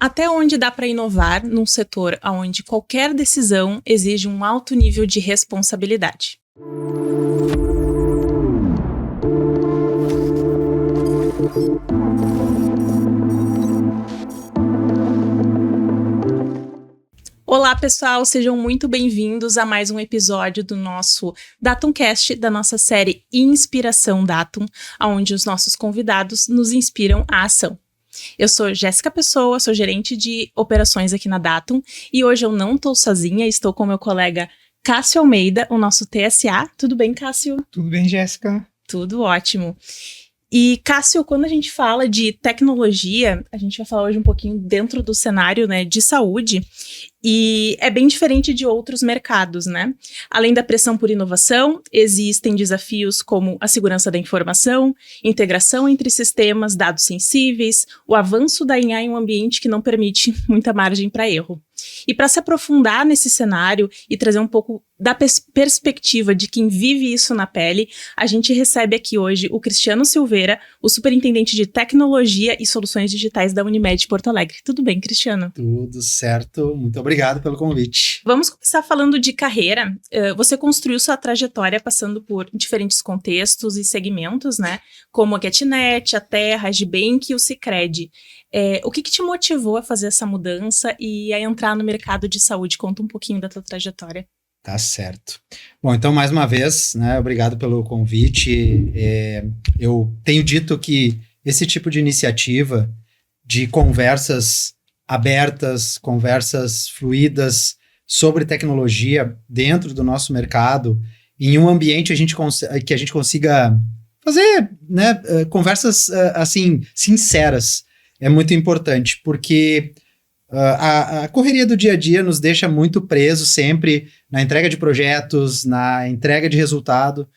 Até onde dá para inovar num setor onde qualquer decisão exige um alto nível de responsabilidade? Olá, pessoal, sejam muito bem-vindos a mais um episódio do nosso Datumcast, da nossa série Inspiração Datum, onde os nossos convidados nos inspiram à ação. Eu sou Jéssica Pessoa, sou gerente de operações aqui na Datum, e hoje eu não estou sozinha, estou com meu colega Cássio Almeida, o nosso TSA. Tudo bem, Cássio? Tudo bem, Jéssica? Tudo ótimo. E, Cássio, quando a gente fala de tecnologia, a gente vai falar hoje um pouquinho dentro do cenário, né, de saúde, e é bem diferente de outros mercados, né? Além da pressão por inovação, existem desafios como a segurança da informação, integração entre sistemas, dados sensíveis, o avanço da IA em um ambiente que não permite muita margem para erro. E para se aprofundar nesse cenário e trazer um pouco da perspectiva de quem vive isso na pele, a gente recebe aqui hoje o Cristiano Silveira, o superintendente de tecnologia e soluções digitais da Unimed Porto Alegre. Tudo bem, Cristiano? Tudo certo, muito obrigado pelo convite. Vamos começar falando de carreira. Você construiu sua trajetória passando por diferentes contextos e segmentos, né? Como a GetNet, a Terra, a Gibank e o Sicredi. O que te motivou a fazer essa mudança e a entrar no mercado de saúde? Conta um pouquinho da tua trajetória. Tá certo. Bom, então, mais uma vez, né, obrigado pelo convite. Eu tenho dito que esse tipo de iniciativa de conversas abertas, conversas fluidas sobre tecnologia dentro do nosso mercado, em um ambiente que a gente consiga fazer, né, conversas assim, sinceras, é muito importante, porque a correria do dia a dia nos deixa muito presos sempre na entrega de projetos, na entrega de resultado,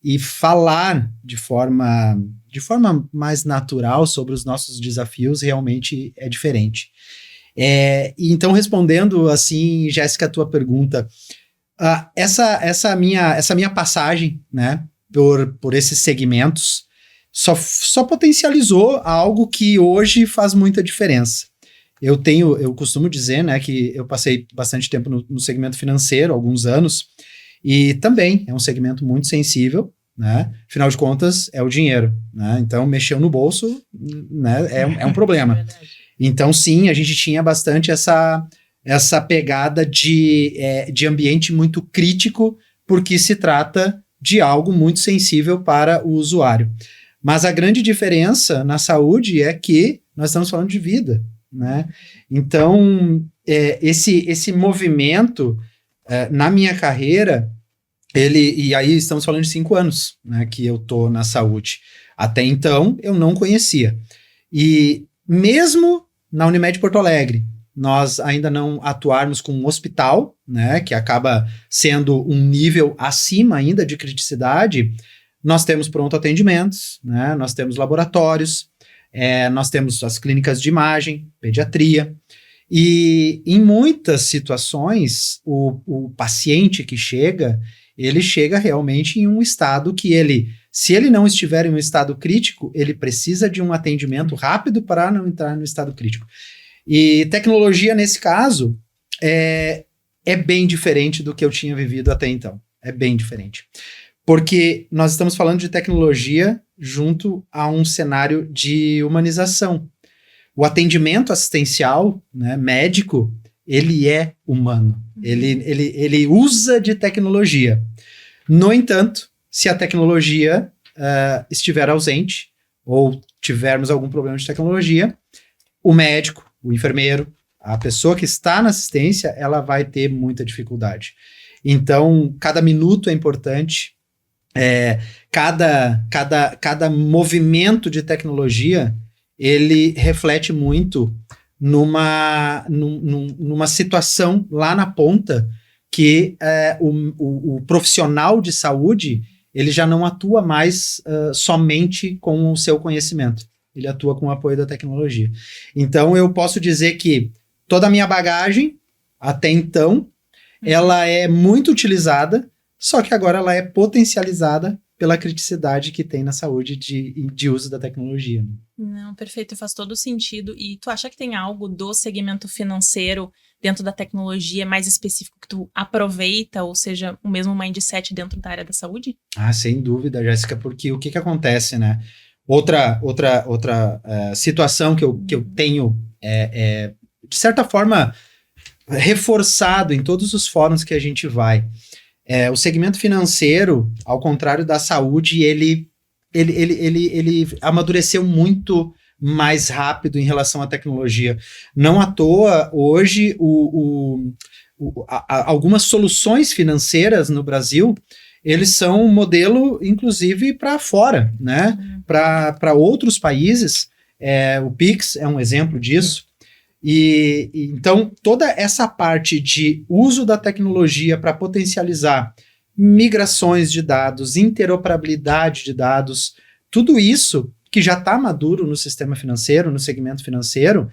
e falar de forma mais natural sobre os nossos desafios realmente é diferente. Então, respondendo assim, Jéssica, a tua pergunta, essa minha passagem, né, por esses segmentos só potencializou algo que hoje faz muita diferença. Eu costumo dizer, né, que eu passei bastante tempo no segmento financeiro, alguns anos, e também é um segmento muito sensível, né? Afinal de contas, é o dinheiro, né? Então, mexeu no bolso, né, é um problema. Então, sim, a gente tinha bastante essa pegada de ambiente muito crítico, porque se trata de algo muito sensível para o usuário. Mas a grande diferença na saúde é que nós estamos falando de vida, né? Então, esse movimento, na minha carreira, e aí estamos falando de 5 anos, né, que eu estou na saúde. Até então, eu não conhecia. E mesmo na Unimed Porto Alegre, nós ainda não atuarmos com um hospital, né, que acaba sendo um nível acima ainda de criticidade, nós temos pronto atendimentos, né, nós temos laboratórios, nós temos as clínicas de imagem, pediatria, e em muitas situações, o paciente que chega, ele chega realmente em um estado que se ele não estiver em um estado crítico, ele precisa de um atendimento rápido para não entrar no estado crítico. E tecnologia, nesse caso, é bem diferente do que eu tinha vivido até então. É bem diferente. Porque nós estamos falando de tecnologia junto a um cenário de humanização. O atendimento assistencial, né, médico, ele é humano. Ele usa de tecnologia. No entanto, se a tecnologia estiver ausente ou tivermos algum problema de tecnologia, o médico, o enfermeiro, a pessoa que está na assistência, ela vai ter muita dificuldade. Então, cada minuto é importante. Cada movimento de tecnologia, ele reflete muito numa situação lá na ponta que o profissional de saúde, ele já não atua mais somente com o seu conhecimento, ele atua com o apoio da tecnologia. Então, eu posso dizer que toda a minha bagagem, até então, ela é muito utilizada, só que agora ela é potencializada pela criticidade que tem na saúde de uso da tecnologia. Né? Não, perfeito, faz todo sentido. E tu acha que tem algo do segmento financeiro dentro da tecnologia mais específico que tu aproveita, ou seja, o mesmo mindset dentro da área da saúde? Ah, sem dúvida, Jéssica, porque o que acontece, né? Outra situação que eu tenho, de certa forma, reforçado em todos os fóruns que a gente vai. O segmento financeiro, ao contrário da saúde, ele amadureceu muito mais rápido em relação à tecnologia. Não à toa, hoje, algumas soluções financeiras no Brasil, eles são um modelo, inclusive, para fora, né? Para outros países. O Pix é um exemplo disso. Então, toda essa parte de uso da tecnologia para potencializar migrações de dados, interoperabilidade de dados, tudo isso que já está maduro no sistema financeiro, no segmento financeiro,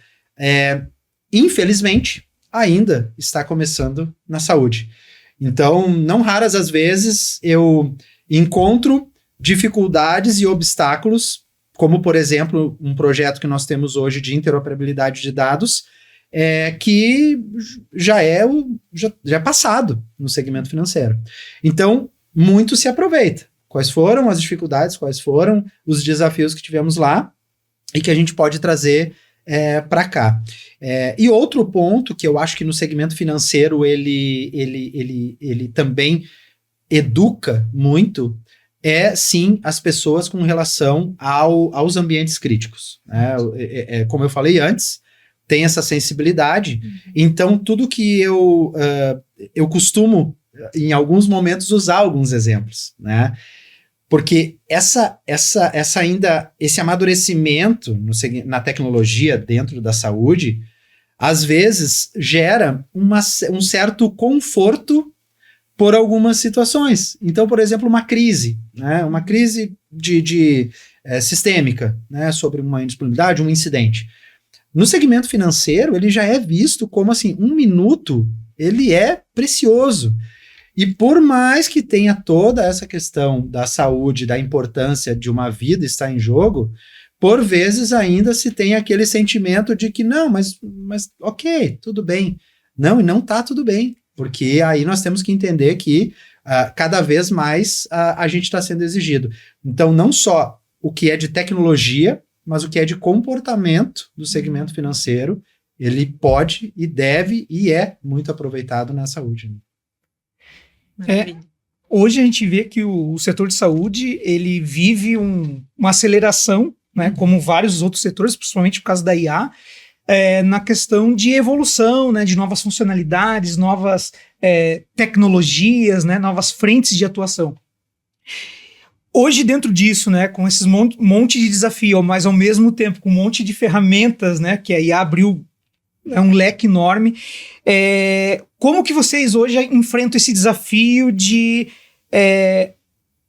infelizmente, ainda está começando na saúde. Então, não raras as vezes, eu encontro dificuldades e obstáculos, como, por exemplo, um projeto que nós temos hoje de interoperabilidade de dados, que já é passado no segmento financeiro. Então, muito se aproveita. Quais foram as dificuldades, quais foram os desafios que tivemos lá e que a gente pode trazer para cá. E outro ponto que eu acho que no segmento financeiro ele também educa muito sim, as pessoas com relação aos ambientes críticos. Como eu falei antes, tem essa sensibilidade. Então, tudo que eu costumo, em alguns momentos, usar alguns exemplos, né? Porque esse amadurecimento na tecnologia dentro da saúde, às vezes, gera um certo conforto por algumas situações. Então, por exemplo, uma crise, né? Uma crise sistêmica, né? Sobre uma indisponibilidade, um incidente. No segmento financeiro, ele já é visto como assim, 1 minuto, ele é precioso. E por mais que tenha toda essa questão da saúde, da importância de uma vida estar em jogo, por vezes ainda se tem aquele sentimento de que não, mas ok, tudo bem. Não, e não está tudo bem, porque aí nós temos que entender que cada vez mais a gente está sendo exigido. Então, não só o que é de tecnologia, mas o que é de comportamento do segmento financeiro, ele pode e deve e é muito aproveitado na saúde. Né? Hoje a gente vê que o setor de saúde ele vive uma aceleração, né, como vários outros setores, principalmente por causa da IA, na questão de evolução, né, de novas funcionalidades, novas tecnologias, né, novas frentes de atuação. Hoje, dentro disso, né, com esses monte de desafio, mas ao mesmo tempo com um monte de ferramentas, né, que a IA abriu um leque enorme, como que vocês hoje enfrentam esse desafio de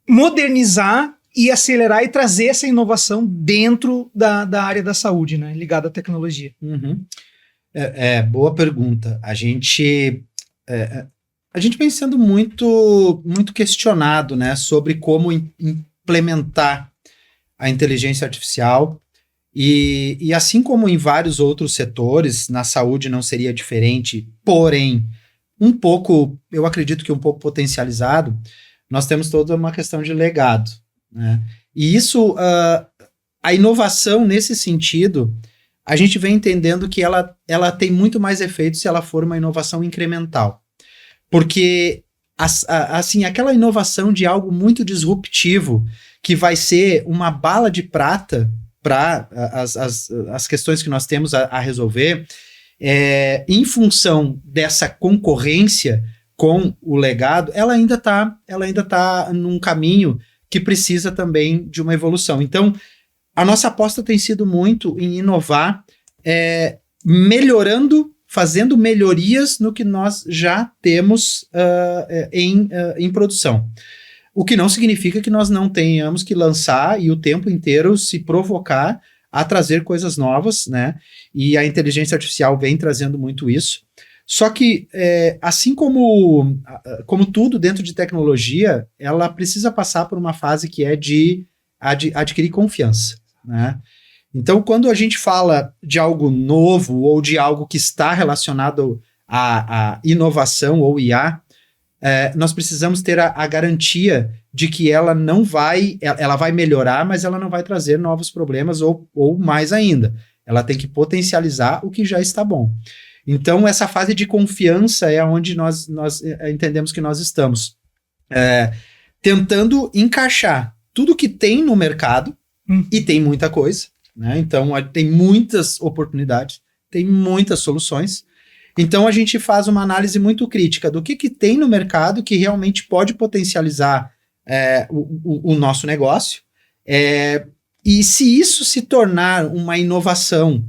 modernizar e acelerar e trazer essa inovação dentro da área da saúde, né, ligada à tecnologia? Uhum. Boa pergunta. A gente vem sendo muito, muito questionado, né, sobre como implementar a inteligência artificial e assim como em vários outros setores, na saúde não seria diferente, porém, eu acredito que um pouco potencializado, nós temos toda uma questão de legado, né? E isso, a inovação nesse sentido, a gente vem entendendo que ela tem muito mais efeito se ela for uma inovação incremental. Porque, assim, aquela inovação de algo muito disruptivo, que vai ser uma bala de prata para as questões que nós temos a resolver, em função dessa concorrência com o legado, ela ainda tá num caminho que precisa também de uma evolução. Então, a nossa aposta tem sido muito em inovar, melhorando, fazendo melhorias no que nós já temos em produção. O que não significa que nós não tenhamos que lançar e o tempo inteiro se provocar a trazer coisas novas, né? E a inteligência artificial vem trazendo muito isso. Só que, assim como tudo dentro de tecnologia, ela precisa passar por uma fase que é de adquirir confiança, né? Então, quando a gente fala de algo novo ou de algo que está relacionado à inovação ou IA, nós precisamos ter a garantia de que ela vai melhorar, mas ela não vai trazer novos problemas ou mais ainda. Ela tem que potencializar o que já está bom. Então, essa fase de confiança é onde nós entendemos que nós estamos tentando encaixar tudo que tem no mercado, e tem muita coisa, né? Então, tem muitas oportunidades, tem muitas soluções. Então, a gente faz uma análise muito crítica do que tem no mercado que realmente pode potencializar o nosso negócio. E se isso se tornar uma inovação,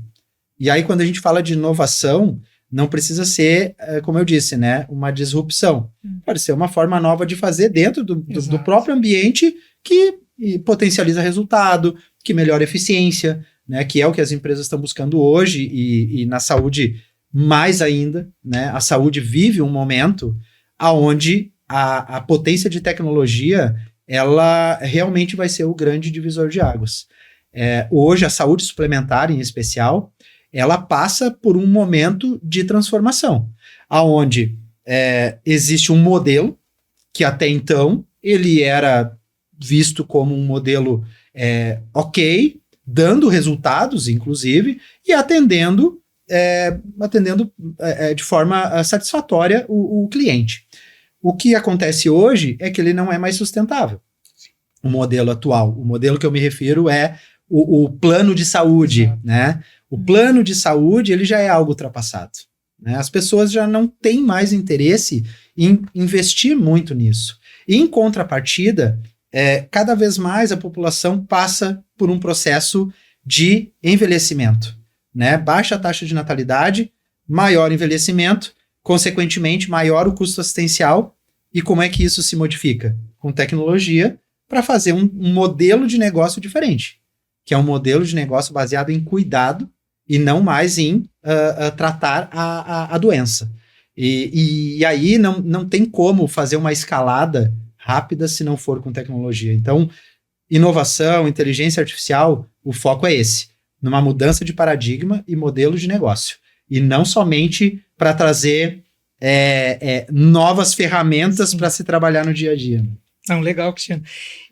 e aí quando a gente fala de inovação, não precisa ser, como eu disse, né, uma disrupção. Pode ser uma forma nova de fazer dentro do próprio ambiente que potencializa resultado, que melhora a eficiência, né, que é o que as empresas estão buscando hoje e na saúde mais ainda, né, a saúde vive um momento onde a potência de tecnologia ela realmente vai ser o grande divisor de águas. Hoje, a saúde suplementar, em especial, ela passa por um momento de transformação, onde existe um modelo que até então ele era visto como um modelo ok, dando resultados, inclusive, e atendendo de forma satisfatória o cliente. O que acontece hoje é que ele não é mais sustentável. O modelo atual, o modelo que eu me refiro é o plano de saúde, né? O plano de saúde, ele já é algo ultrapassado, né? As pessoas já não têm mais interesse em investir muito nisso. E, em contrapartida, cada vez mais a população passa por um processo de envelhecimento, né? Baixa a taxa de natalidade, maior envelhecimento, consequentemente, maior o custo assistencial. E como é que isso se modifica? Com tecnologia, para fazer um modelo de negócio diferente, que é um modelo de negócio baseado em cuidado e não mais em tratar a doença. E aí não tem como fazer uma escalada rápida se não for com tecnologia. Então, inovação, inteligência artificial, o foco é esse, numa mudança de paradigma e modelo de negócio. E não somente para trazer novas ferramentas para se trabalhar no dia a dia. Não, legal, Cristiano.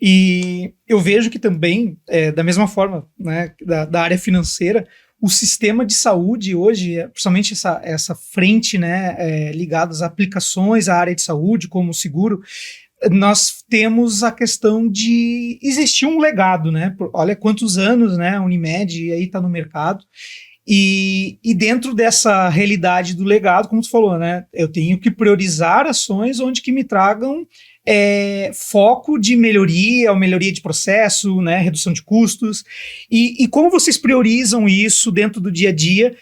E eu vejo que também, da mesma forma, né, da área financeira, o sistema de saúde hoje, principalmente essa frente, né, ligada às aplicações à área de saúde, como o seguro, nós temos a questão de existir um legado, né? Olha quantos anos, né, a Unimed aí está no mercado. E dentro dessa realidade do legado, como tu falou, né, eu tenho que priorizar ações onde que me tragam foco de melhoria, ou melhoria de processo, né, redução de custos. E como vocês priorizam isso dentro do dia a dia,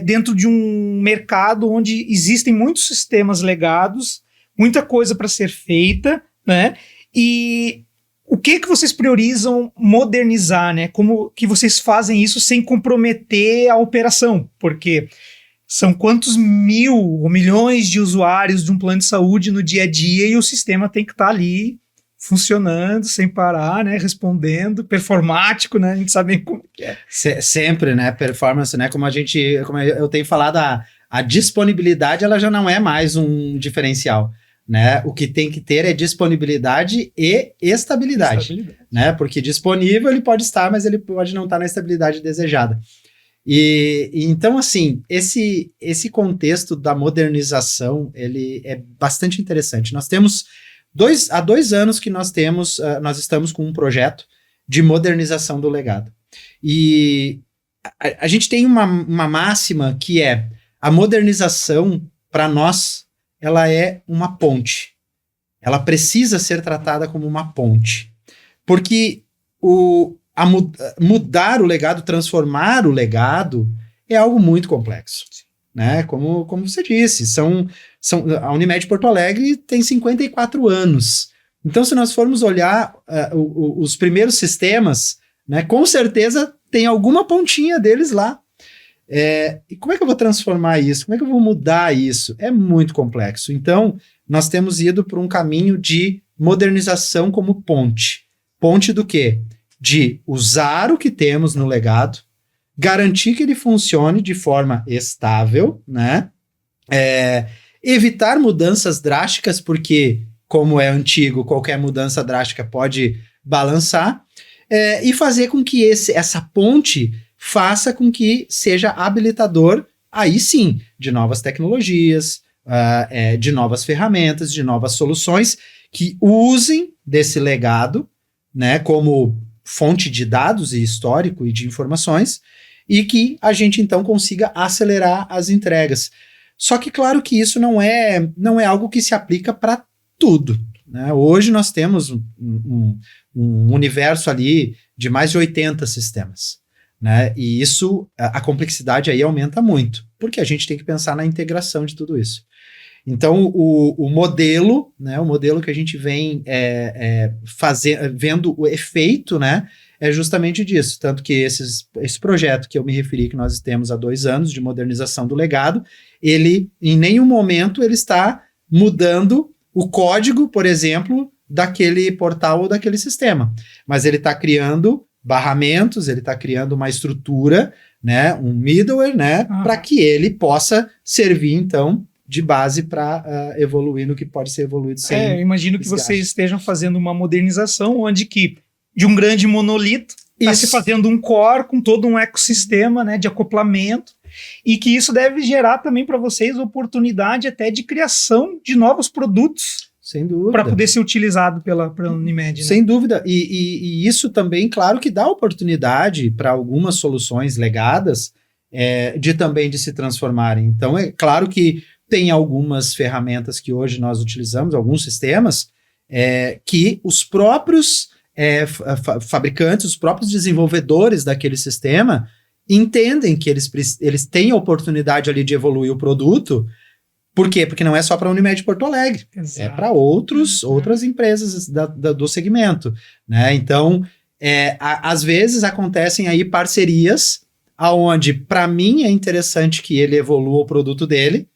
dentro de um mercado onde existem muitos sistemas legados, muita coisa para ser feita, né? E o que vocês priorizam modernizar, né? Como que vocês fazem isso sem comprometer a operação? Porque são quantos mil ou milhões de usuários de um plano de saúde no dia a dia e o sistema tem que estar ali funcionando sem parar, né? Respondendo, performático, né? A gente sabe como que é. Sempre, né? Performance, né? Como eu tenho falado, a disponibilidade ela já não é mais um diferencial. Né? O que tem que ter é disponibilidade e estabilidade. Né? Porque disponível ele pode estar, mas ele pode não estar na estabilidade desejada. E então, assim, esse contexto da modernização, ele é bastante interessante. Nós temos há 2 anos que nós estamos com um projeto de modernização do legado. E a gente tem uma máxima que é a modernização, para nós, ela é uma ponte. Ela precisa ser tratada como uma ponte. Porque mudar o legado, transformar o legado, é algo muito complexo. Né? Como você disse, a Unimed Porto Alegre tem 54 anos. Então, se nós formos olhar os primeiros sistemas, né, com certeza tem alguma pontinha deles lá. E como é que eu vou transformar isso? Como é que eu vou mudar isso? É muito complexo. Então, nós temos ido por um caminho de modernização como ponte. Ponte do quê? De usar o que temos no legado, garantir que ele funcione de forma estável, né? Evitar mudanças drásticas, porque, como é antigo, qualquer mudança drástica pode balançar, e fazer com que essa ponte faça com que seja habilitador, aí sim, de novas tecnologias, de novas ferramentas, de novas soluções que usem desse legado, né, como fonte de dados e histórico e de informações, e que a gente então consiga acelerar as entregas. Só que claro que isso não é algo que se aplica para tudo, né? Hoje nós temos um universo ali de mais de 80 sistemas, né? E isso, a complexidade aí aumenta muito, porque a gente tem que pensar na integração de tudo isso. Então, o modelo, né, o modelo que a gente vem vendo o efeito, né, é justamente disso. Tanto que esse projeto que eu me referi, que nós temos há 2 anos, de modernização do legado, ele, em nenhum momento, ele está mudando o código, por exemplo, daquele portal ou daquele sistema. Mas ele está criando barramentos, ele está criando uma estrutura, né, um middleware, né, para que ele possa servir, então, de base para evoluir no que pode ser evoluído sem eu imagino que desgaste. vocês estejam fazendo uma modernização onde que de um grande monolito está se fazendo um core com todo um ecossistema, né, de acoplamento, e que isso deve gerar também para vocês oportunidade até de criação de novos produtos. Sem dúvida. Para poder ser utilizado pela Unimed. Né? Sem dúvida. E isso também, claro, que dá oportunidade para algumas soluções legadas de se transformarem. Então, é claro que tem algumas ferramentas que hoje nós utilizamos, alguns sistemas, que os próprios fabricantes, os próprios desenvolvedores daquele sistema entendem que eles têm a oportunidade ali de evoluir o produto. Por quê? Porque não é só para a Unimed Porto Alegre, é para outras empresas do segmento, né? Então, às vezes acontecem aí parcerias aonde, para mim, é interessante que ele evolua o produto dele,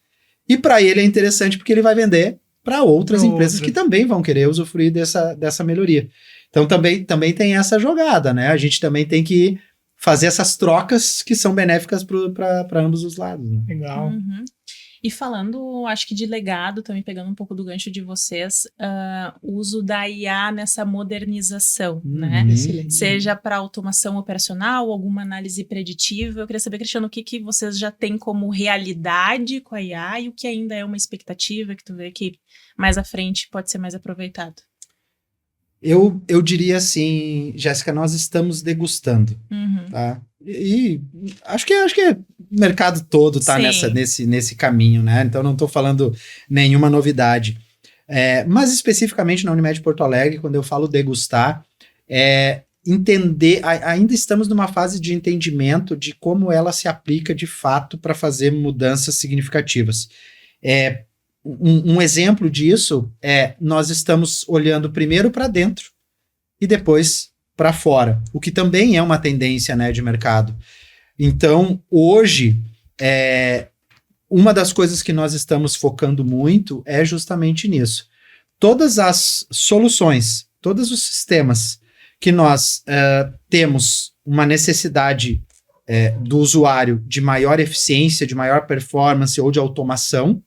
e para ele é interessante porque ele vai vender para outras empresas que também vão querer usufruir dessa melhoria. Então, também tem essa jogada, né? A gente também tem que fazer essas trocas que são benéficas para ambos os lados. Né? Legal. Uhum. E falando, acho que de legado, também pegando um pouco do gancho de vocês, o uso da IA nessa modernização, né? Excelente. Seja para automação operacional, alguma análise preditiva. Eu queria saber, Cristiano, o que vocês já têm como realidade com a IA e o que ainda é uma expectativa que tu vê que mais à frente pode ser mais aproveitado. Eu diria assim, Jéssica, nós estamos degustando, tá? E acho que o mercado todo está nesse caminho, né? Então não estou falando nenhuma novidade. Mas especificamente na Unimed Porto Alegre, quando eu falo degustar, entender, ainda estamos numa fase de entendimento de como ela se aplica de fato para fazer mudanças significativas. Um exemplo disso nós estamos olhando primeiro para dentro e depois para fora, o que também é uma tendência, né, de mercado. Então, hoje, uma das coisas que nós estamos focando muito é justamente nisso. Todas as soluções, todos os sistemas que nós temos uma necessidade do usuário de maior eficiência, de maior performance ou de automação,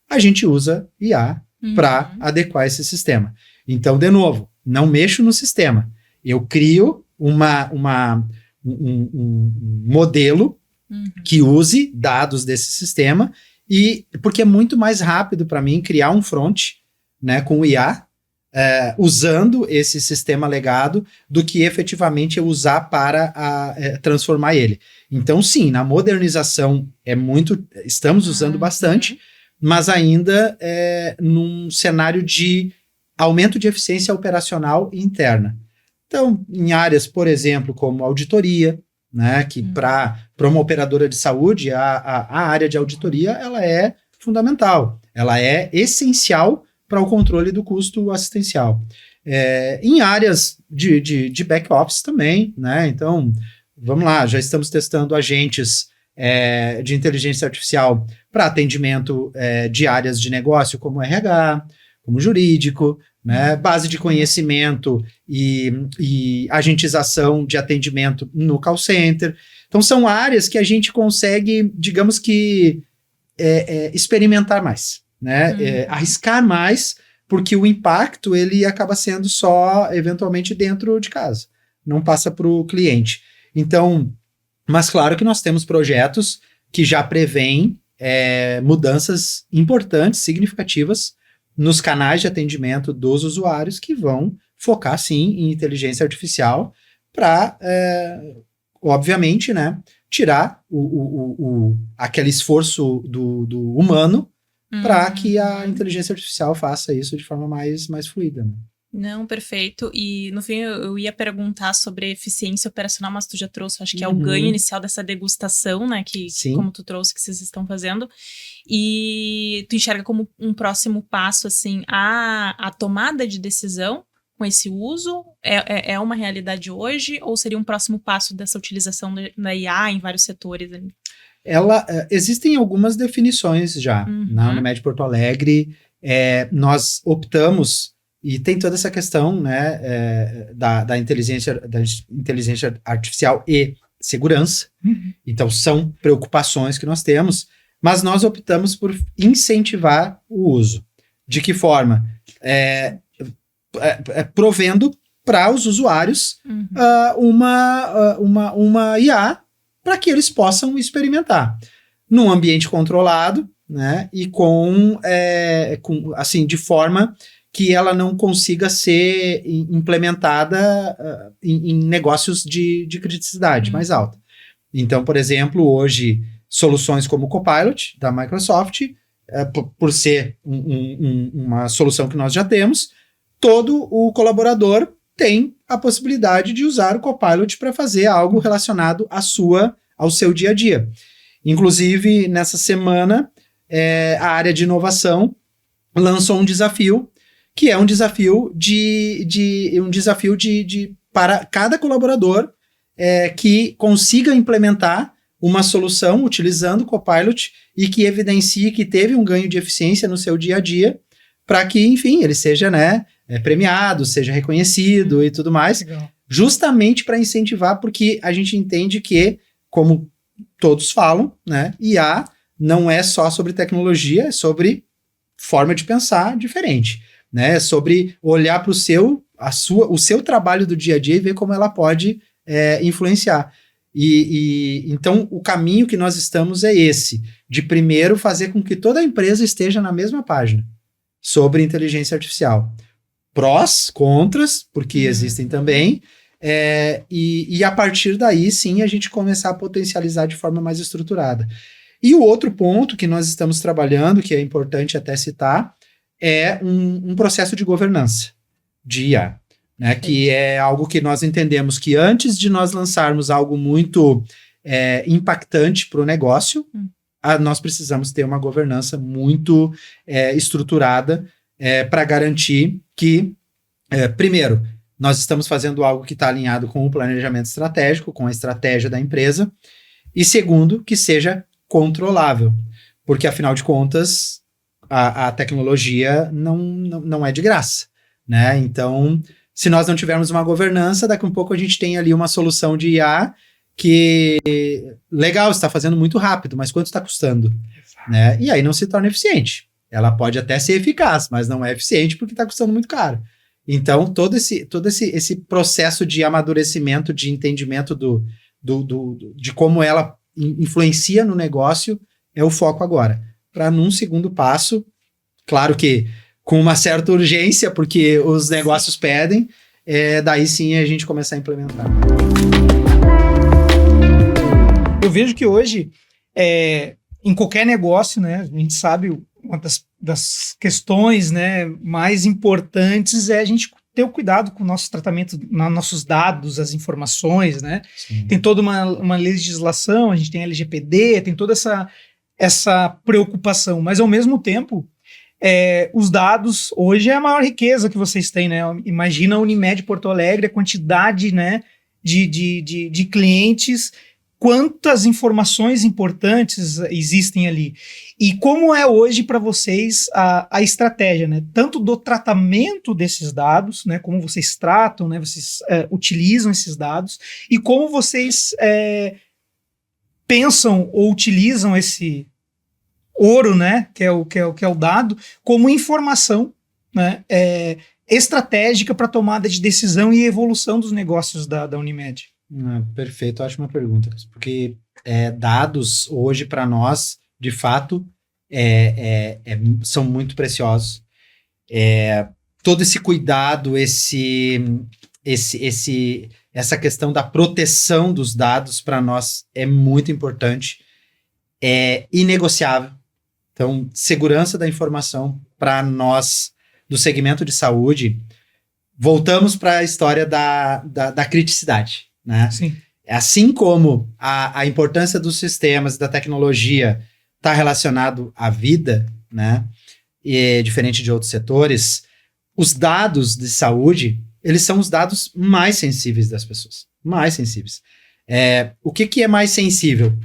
a gente usa IA para adequar esse sistema. Então, de novo, não mexo no sistema. Eu crio um modelo que use dados desse sistema, porque é muito mais rápido para mim criar um front, né, com o IA, usando esse sistema legado, do que efetivamente eu usar para transformar ele. Então, sim, na modernização estamos usando bastante, mas ainda num cenário de aumento de eficiência operacional interna. Então, em áreas, por exemplo, como auditoria, né, que para uma operadora de saúde, a área de auditoria ela é fundamental, ela é essencial para o controle do custo assistencial. Em áreas de back-office também, né? Então, vamos lá, já estamos testando agentes de inteligência artificial para atendimento de áreas de negócio, como RH, como jurídico, né? Base de conhecimento e agentização de atendimento no call center. Então, são áreas que a gente consegue, digamos que, experimentar mais, né? Arriscar mais, porque o impacto ele acaba sendo só, eventualmente, dentro de casa. Não passa para o cliente. Então, mas claro que nós temos projetos que já prevêem mudanças importantes, significativas, nos canais de atendimento dos usuários, que vão focar, sim, em inteligência artificial para, obviamente, né, tirar aquele esforço do humano para que a inteligência artificial faça isso de forma mais fluida, né? Não, perfeito. E no fim eu ia perguntar sobre eficiência operacional, mas tu já trouxe, acho que é o ganho inicial dessa degustação, né? Que como tu trouxe, que vocês estão fazendo. E tu enxerga como um próximo passo, assim, a tomada de decisão com esse uso? É uma realidade hoje? Ou seria um próximo passo dessa utilização da IA em vários setores ali? Existem algumas definições já. Na Unimed Porto Alegre, nós optamos. E tem toda essa questão, né, da inteligência artificial e segurança. Então, são preocupações que nós temos, mas nós optamos por incentivar o uso. De que forma? Provendo para os usuários uma IA para que eles possam experimentar. Num ambiente controlado, né, e assim, de forma que ela não consiga ser implementada em negócios de criticidade mais alta. Então, por exemplo, hoje, soluções como o Copilot, da Microsoft, por ser uma solução que nós já temos, todo o colaborador tem a possibilidade de usar o Copilot para fazer algo relacionado ao seu dia a dia. Inclusive, nessa semana, a área de inovação lançou um desafio, que é um desafio para cada colaborador que consiga implementar uma solução utilizando o Copilot e que evidencie que teve um ganho de eficiência no seu dia a dia, para que, enfim, ele seja, né, premiado, seja reconhecido e tudo mais. Legal. Justamente para incentivar, porque a gente entende que, como todos falam, né, IA não é só sobre tecnologia, é sobre forma de pensar diferente. Né, sobre olhar para o seu trabalho do dia a dia e ver como ela pode influenciar. Então, o caminho que nós estamos é esse, de primeiro fazer com que toda a empresa esteja na mesma página sobre inteligência artificial. Prós, contras, porque existem também, e a partir daí, sim, a gente começar a potencializar de forma mais estruturada. E o outro ponto que nós estamos trabalhando, que é importante até citar, é um processo de governança de IA, né, que é algo que nós entendemos que antes de nós lançarmos algo muito impactante para o negócio, nós precisamos ter uma governança muito estruturada para garantir que, primeiro, nós estamos fazendo algo que está alinhado com o planejamento estratégico, com a estratégia da empresa, e segundo, que seja controlável, porque afinal de contas, a tecnologia não é de graça, né? Então, se nós não tivermos uma governança, daqui a um pouco a gente tem ali uma solução de IA que, legal, está fazendo muito rápido, mas quanto está custando? Né? E aí não se torna eficiente. Ela pode até ser eficaz, mas não é eficiente porque está custando muito caro. Então, todo esse processo de amadurecimento, de entendimento de como ela influencia no negócio é o foco agora. Para num segundo passo, claro que com uma certa urgência, porque os negócios pedem, daí sim a gente começar a implementar. Eu vejo que hoje, em qualquer negócio, né, a gente sabe, uma das questões, né, mais importantes é a gente ter o cuidado com o nosso tratamento, nossos dados, as informações, né? Sim. Tem toda uma legislação, a gente tem a LGPD, tem toda essa preocupação, mas ao mesmo tempo, os dados hoje é a maior riqueza que vocês têm, né? Imagina a Unimed Porto Alegre, a quantidade, né, de clientes quantas informações importantes existem ali. E como é hoje para vocês a estratégia, né? Tanto do tratamento desses dados, né? Como vocês tratam, né? Vocês utilizam esses dados, e como vocês pensam ou utilizam esse ouro, né? Que é o dado, como informação, né? Estratégica para tomada de decisão e evolução dos negócios da Unimed. Perfeito, ótima pergunta, porque dados hoje para nós, de fato, são muito preciosos. Todo esse cuidado, essa questão da proteção dos dados para nós é muito importante, é inegociável. Então, segurança da informação para nós do segmento de saúde, voltamos para a história da criticidade, né? Sim. Assim como a importância dos sistemas, da tecnologia está relacionado à vida, né? E diferente de outros setores, os dados de saúde, eles são os dados mais sensíveis das pessoas, mais sensíveis. O que é mais sensível?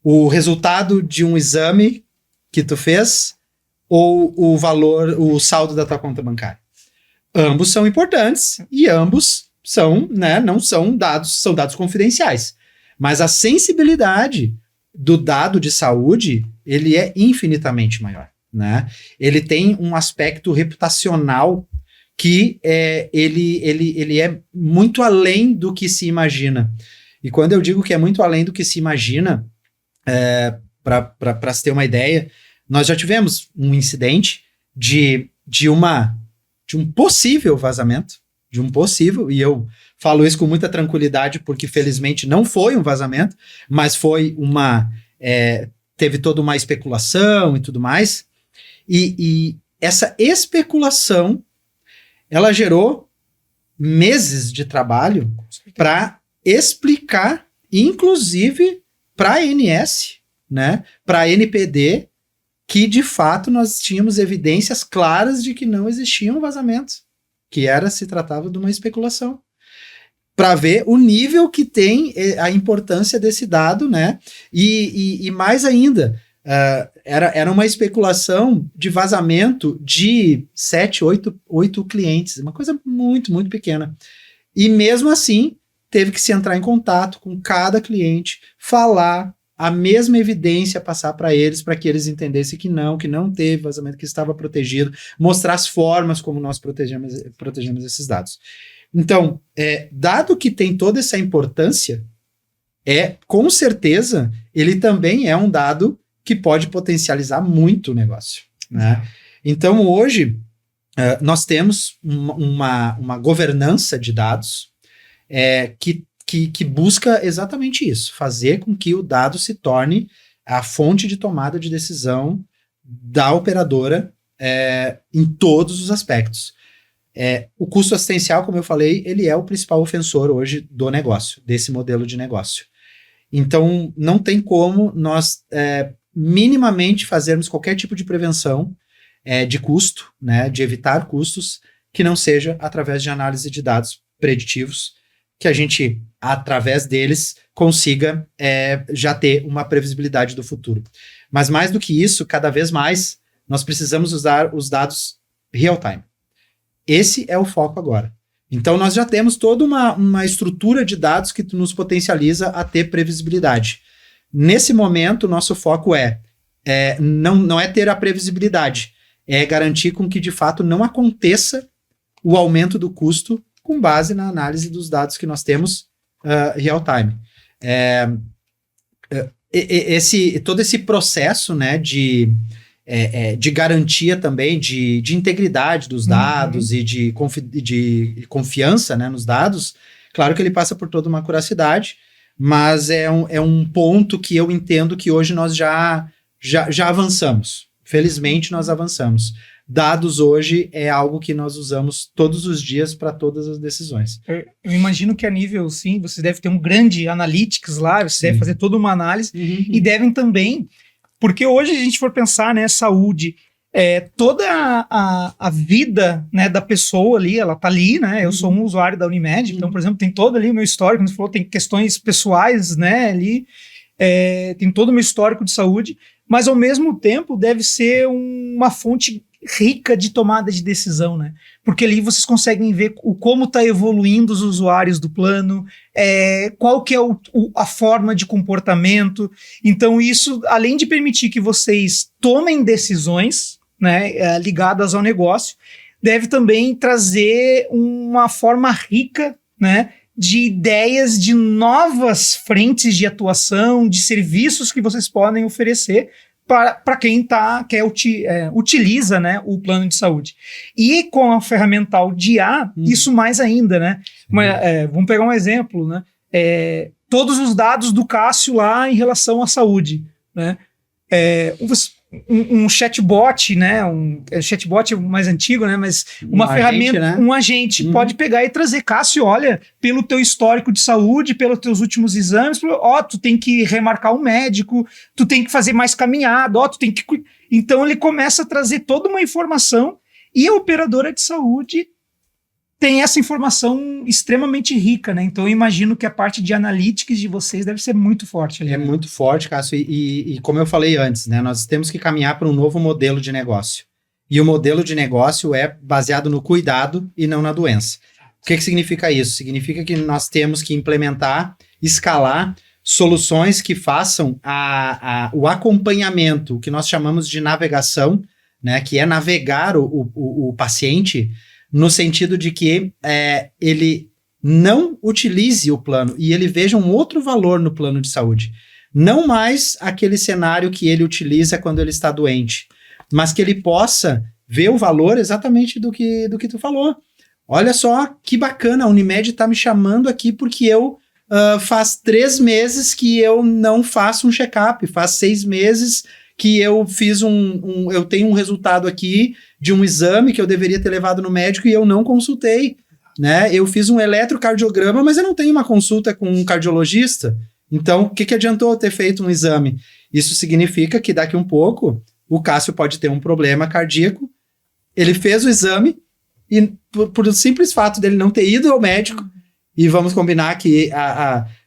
O resultado de um exame que tu fez ou o valor, o saldo da tua conta bancária? Ambos são importantes e ambos são, né, não são dados, são dados confidenciais. Mas a sensibilidade do dado de saúde, ele é infinitamente maior, né? Ele tem um aspecto reputacional que ele é muito além do que se imagina. E quando eu digo que é muito além do que se imagina, para se ter uma ideia, nós já tivemos um incidente de um possível vazamento, e eu falo isso com muita tranquilidade, porque felizmente não foi um vazamento, mas foi teve toda uma especulação e tudo mais, e essa especulação, ela gerou meses de trabalho para explicar, inclusive para a ANS, né, para a NPD, que de fato nós tínhamos evidências claras de que não existiam vazamentos, que se tratava de uma especulação, para ver o nível que tem a importância desse dado, né? E mais ainda, era uma especulação de vazamento de 7, 8 clientes, uma coisa muito, muito pequena. E mesmo assim, teve que se entrar em contato com cada cliente, falar a mesma evidência, passar para eles, para que eles entendessem que não teve vazamento, que estava protegido, mostrar as formas como nós protegemos esses dados. Então, dado que tem toda essa importância, com certeza, ele também é um dado que pode potencializar muito o negócio, né? Então, hoje, nós temos uma governança de dados que busca exatamente isso, fazer com que o dado se torne a fonte de tomada de decisão da operadora em todos os aspectos. O custo assistencial, como eu falei, ele é o principal ofensor hoje do negócio, desse modelo de negócio. Então, não tem como nós minimamente fazermos qualquer tipo de prevenção de custo, né, de evitar custos, que não seja através de análise de dados preditivos, que a gente, através deles, consiga já ter uma previsibilidade do futuro. Mas mais do que isso, cada vez mais, nós precisamos usar os dados real-time. Esse é o foco agora. Então, nós já temos toda uma estrutura de dados que nos potencializa a ter previsibilidade. Nesse momento, o nosso foco não é ter a previsibilidade, é garantir com que, de fato, não aconteça o aumento do custo com base na análise dos dados que nós temos real-time. Todo esse processo, né, de garantia também de integridade dos dados e de confiança, né, nos dados, claro que ele passa por toda uma curiosidade, mas é um ponto que eu entendo que hoje nós já avançamos. Felizmente, nós avançamos. Dados hoje é algo que nós usamos todos os dias para todas as decisões. Eu imagino que a nível, sim, vocês devem ter um grande analytics lá, vocês devem fazer toda uma análise e devem também, porque hoje a gente for pensar, né, saúde, toda a vida, né, da pessoa ali, ela tá ali, né? Eu sou um usuário da Unimed, então, por exemplo, tem todo ali o meu histórico, como você falou, tem questões pessoais, né, ali, tem todo o meu histórico de saúde, mas ao mesmo tempo deve ser uma fonte rica de tomada de decisão, né? Porque ali vocês conseguem ver como está evoluindo os usuários do plano, qual que é a forma de comportamento. Então isso, além de permitir que vocês tomem decisões, né, ligadas ao negócio, deve também trazer uma forma rica, né, de ideias de novas frentes de atuação, de serviços que vocês podem oferecer para quem utiliza, né, o plano de saúde. E com a ferramental de IA, isso mais ainda, né? Vamos pegar um exemplo, né? Todos os dados do Cássio lá em relação à saúde, né? Um chatbot, né? Chatbot mais antigo, né? Mas uma ferramenta, né? Um agente pode pegar e trazer, Cássio, olha, pelo teu histórico de saúde, pelos teus últimos exames, tu tem que remarcar um médico, tu tem que fazer mais caminhada, tu tem que... Então ele começa a trazer toda uma informação e a operadora de saúde tem essa informação extremamente rica, né? Então eu imagino que a parte de analytics de vocês deve ser muito forte ali. Muito forte, Cássio, e como eu falei antes, né? Nós temos que caminhar para um novo modelo de negócio. E o modelo de negócio é baseado no cuidado e não na doença. O que significa isso? Significa que nós temos que implementar, escalar soluções que façam o acompanhamento, o que nós chamamos de navegação, né? Que é navegar o paciente no sentido de que ele não utilize o plano e ele veja um outro valor no plano de saúde. Não mais aquele cenário que ele utiliza quando ele está doente, mas que ele possa ver o valor exatamente do que tu falou. Olha só que bacana, a Unimed está me chamando aqui porque eu faz 3 meses que eu não faço um check-up, faz 6 meses que eu fiz eu tenho um resultado aqui de um exame que eu deveria ter levado no médico e eu não consultei, né? Eu fiz um eletrocardiograma, mas eu não tenho uma consulta com um cardiologista. Então, o que adiantou eu ter feito um exame? Isso significa que daqui um pouco o Cássio pode ter um problema cardíaco. Ele fez o exame e por o simples fato dele não ter ido ao médico, e vamos combinar que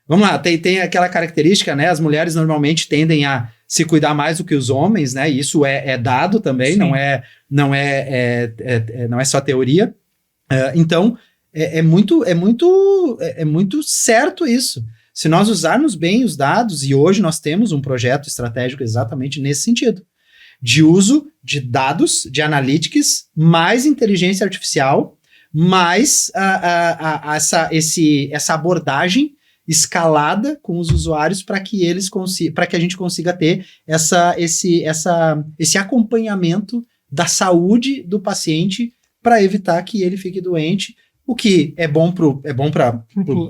vamos lá, tem aquela característica, né? As mulheres normalmente tendem a se cuidar mais do que os homens, né? Isso é dado também, não é só teoria. Então, é muito certo isso. Se nós usarmos bem os dados, e hoje nós temos um projeto estratégico exatamente nesse sentido, de uso de dados, de analytics, mais inteligência artificial, mais essa abordagem escalada com os usuários para que a gente consiga ter esse acompanhamento da saúde do paciente para evitar que ele fique doente, o que é bom para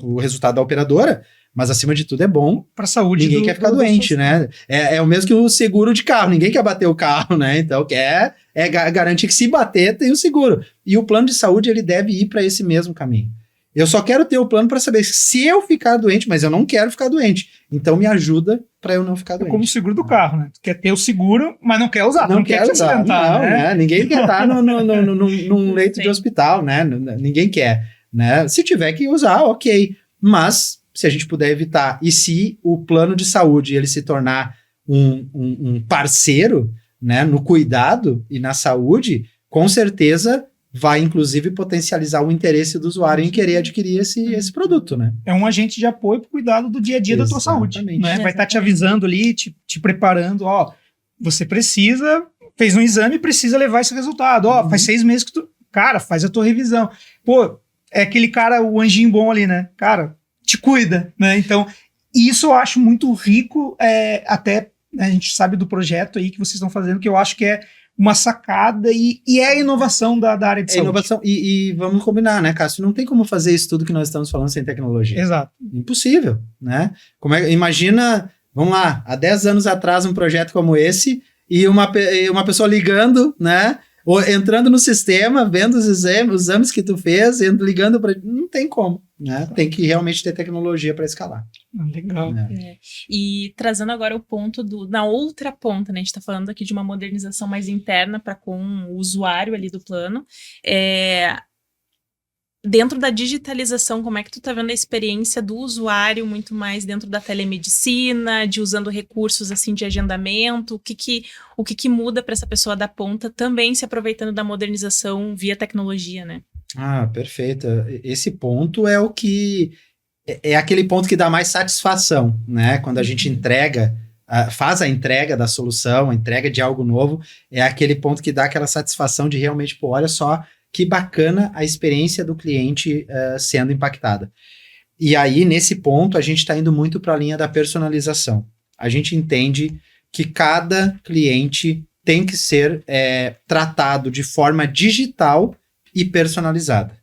o resultado da operadora, mas acima de tudo é bom para a saúde. Ninguém quer ficar doente, né? É o mesmo que o seguro de carro, ninguém quer bater o carro, né? Então quer garantir que se bater tem o seguro. E o plano de saúde ele deve ir para esse mesmo caminho. Eu só quero ter o plano para saber se eu ficar doente, mas eu não quero ficar doente. Então me ajuda para eu não ficar doente. É como o seguro do carro, né? Tu quer ter o seguro, mas não quer usar. Não quer te acidentar, né? Ninguém quer estar num leito de hospital, né? Ninguém quer, né? Se tiver que usar, ok. Mas se a gente puder evitar, e se o plano de saúde ele se tornar um parceiro, né, no cuidado e na saúde, com certeza vai, inclusive, potencializar o interesse do usuário em querer adquirir esse produto, né? É um agente de apoio para o cuidado do dia a dia da tua saúde, né? Vai estar te avisando ali, te preparando, você fez um exame e precisa levar esse resultado, faz 6 meses que cara, faz a tua revisão. Pô, é aquele cara, o anjinho bom ali, né? Cara, te cuida, né? Então, isso eu acho muito rico, até a gente sabe do projeto aí que vocês estão fazendo, que eu acho que é uma sacada e é a inovação da área de saúde. Inovação, e vamos combinar, né, Cássio? Não tem como fazer isso tudo que nós estamos falando sem tecnologia. Exato. Impossível, né? Imagina, vamos lá, há 10 anos atrás um projeto como esse e uma pessoa ligando, né? Ou entrando no sistema, vendo os exames que tu fez, ligando para... Não tem como, né? Tem que realmente ter tecnologia para escalar. Legal. E trazendo agora o ponto na outra ponta, né? A gente está falando aqui de uma modernização mais interna para com o usuário ali do plano. Dentro da digitalização, como é que tu tá vendo a experiência do usuário muito mais dentro da telemedicina, de usando recursos assim de agendamento? O que muda para essa pessoa da ponta também se aproveitando da modernização via tecnologia, né? Perfeito. Esse ponto é o que é aquele ponto que dá mais satisfação, né? Quando a gente faz a entrega da solução, a entrega de algo novo, é aquele ponto que dá aquela satisfação de realmente, pô, olha só que bacana a experiência do cliente sendo impactada. E aí, nesse ponto, a gente está indo muito para a linha da personalização. A gente entende que cada cliente tem que ser tratado de forma digital e personalizada.